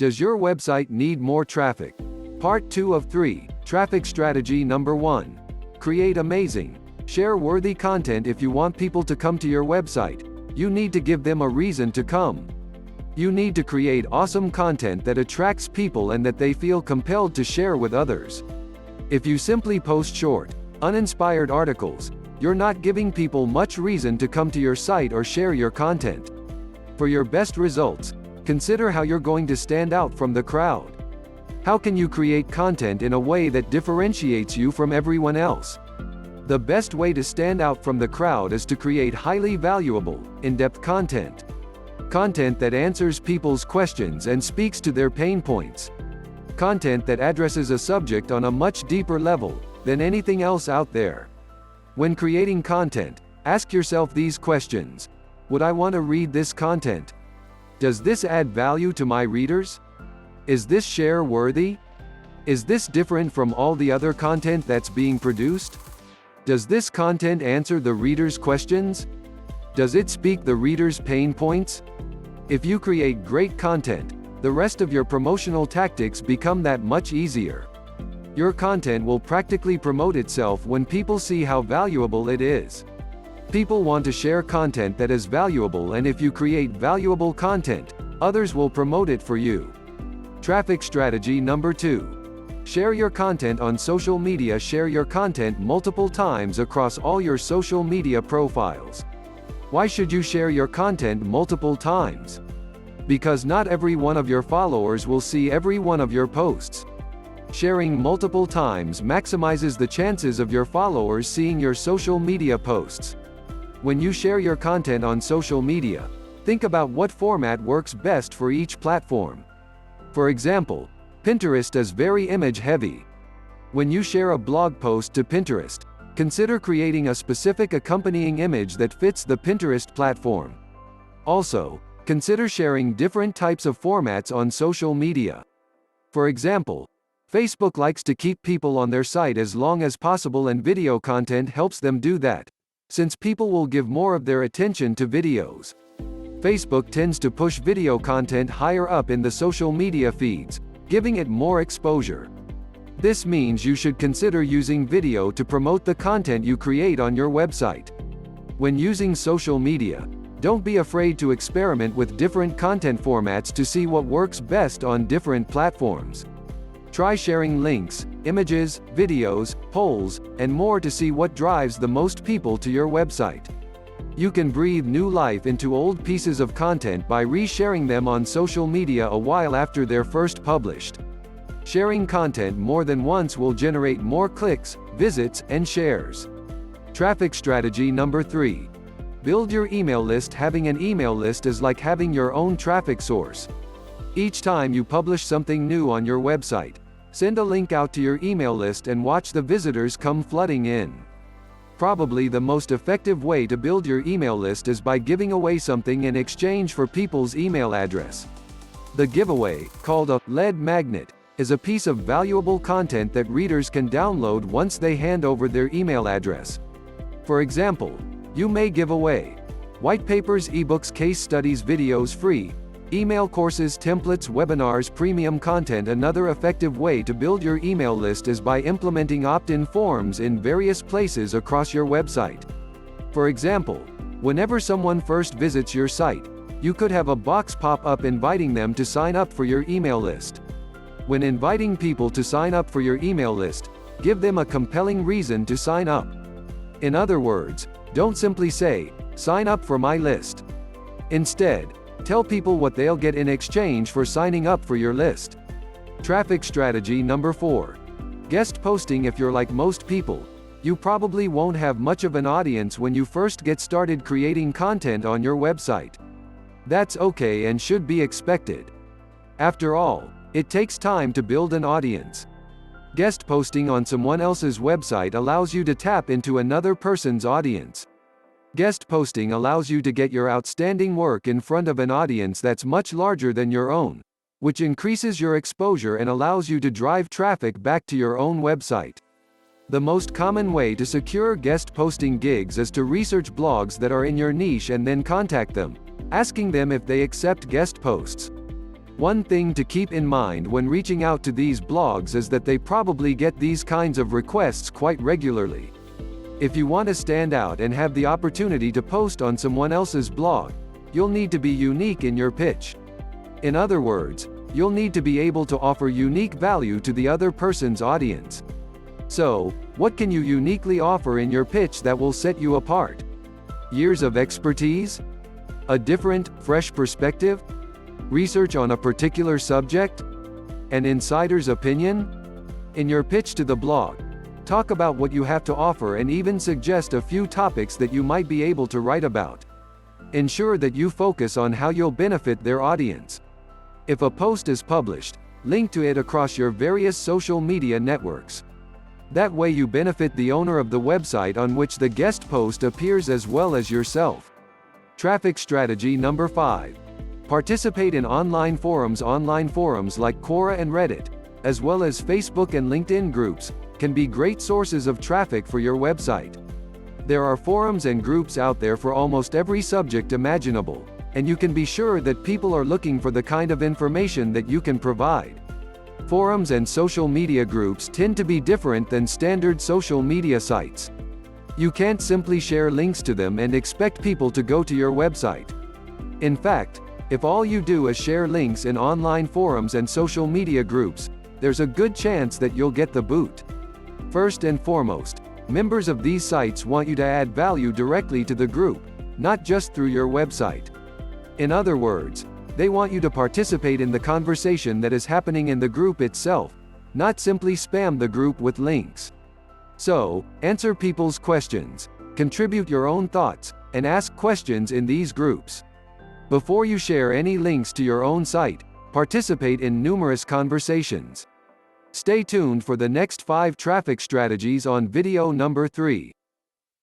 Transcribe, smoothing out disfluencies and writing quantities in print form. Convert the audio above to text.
Does your website need more traffic? Part 2 of 3, Traffic Strategy Number 1. Create amazing, share-worthy content. If you want people to come to your website, you need to give them a reason to come. You need to create awesome content that attracts people and that they feel compelled to share with others. If you simply post short, uninspired articles, you're not giving people much reason to come to your site or share your content. For your best results, consider how you're going to stand out from the crowd. How can you create content in a way that differentiates you from everyone else? The best way to stand out from the crowd is to create highly valuable, in-depth content. Content that answers people's questions and speaks to their pain points. Content that addresses a subject on a much deeper level than anything else out there. When creating content, ask yourself these questions. Would I want to read this content? Does this add value to my readers? Is this share-worthy? Is this different from all the other content that's being produced? Does this content answer the reader's questions? Does it speak the reader's pain points? If you create great content, the rest of your promotional tactics become that much easier. Your content will practically promote itself when people see how valuable it is. People want to share content that is valuable, and if you create valuable content, others will promote it for you. Traffic strategy number 2. Share your content on social media. Share your content multiple times across all your social media profiles. Why should you share your content multiple times? Because not every one of your followers will see every one of your posts. Sharing multiple times maximizes the chances of your followers seeing your social media posts. When you share your content on social media, think about what format works best for each platform. For example, Pinterest is very image-heavy. When you share a blog post to Pinterest, consider creating a specific accompanying image that fits the Pinterest platform. Also, consider sharing different types of formats on social media. For example, Facebook likes to keep people on their site as long as possible, and video content helps them do that, since people will give more of their attention to videos. Facebook tends to push video content higher up in the social media feeds, giving it more exposure. This means you should consider using video to promote the content you create on your website. When using social media, don't be afraid to experiment with different content formats to see what works best on different platforms. Try sharing links, images, videos, polls, and more to see what drives the most people to your website. You can breathe new life into old pieces of content by re-sharing them on social media a while after they're first published. Sharing content more than once will generate more clicks, visits, and shares. Traffic strategy number 3. Build your email list. Having an email list is like having your own traffic source. Each time you publish something new on your website, send a link out to your email list and watch the visitors come flooding in. Probably the most effective way to build your email list is by giving away something in exchange for people's email address. The giveaway, called a lead magnet, is a piece of valuable content that readers can download once they hand over their email address. For example, you may give away white papers, ebooks, case studies, videos free, email courses, templates, webinars, premium content. Another effective way to build your email list is by implementing opt-in forms in various places across your website. For example, whenever someone first visits your site, you could have a box pop up inviting them to sign up for your email list. When inviting people to sign up for your email list, give them a compelling reason to sign up. In other words, don't simply say, "Sign up for my list." Instead, tell people what they'll get in exchange for signing up for your list. Traffic strategy number 4. Guest posting. If you're like most people, you probably won't have much of an audience when you first get started creating content on your website. That's okay and should be expected. After all, it takes time to build an audience. Guest posting on someone else's website allows you to tap into another person's audience. Guest posting allows you to get your outstanding work in front of an audience that's much larger than your own, which increases your exposure and allows you to drive traffic back to your own website. The most common way to secure guest posting gigs is to research blogs that are in your niche and then contact them, asking them if they accept guest posts. One thing to keep in mind when reaching out to these blogs is that they probably get these kinds of requests quite regularly. If you want to stand out and have the opportunity to post on someone else's blog, you'll need to be unique in your pitch. In other words, you'll need to be able to offer unique value to the other person's audience. So, what can you uniquely offer in your pitch that will set you apart? Years of expertise? A different, fresh perspective? Research on a particular subject? An insider's opinion? In your pitch to the blog, talk about what you have to offer and even suggest a few topics that you might be able to write about. Ensure that you focus on how you'll benefit their audience. If a post is published, link to it across your various social media networks. That way you benefit the owner of the website on which the guest post appears as well as yourself. Traffic strategy number 5. Participate in online forums. Online forums like Quora and Reddit, as well as Facebook and LinkedIn groups, can be great sources of traffic for your website. There are forums and groups out there for almost every subject imaginable, and you can be sure that people are looking for the kind of information that you can provide. Forums and social media groups tend to be different than standard social media sites. You can't simply share links to them and expect people to go to your website. In fact, if all you do is share links in online forums and social media groups, there's a good chance that you'll get the boot. First and foremost, members of these sites want you to add value directly to the group, not just through your website. In other words, they want you to participate in the conversation that is happening in the group itself, not simply spam the group with links. So, answer people's questions, contribute your own thoughts, and ask questions in these groups. Before you share any links to your own site, participate in numerous conversations. Stay tuned for the next 5 traffic strategies on video number 3.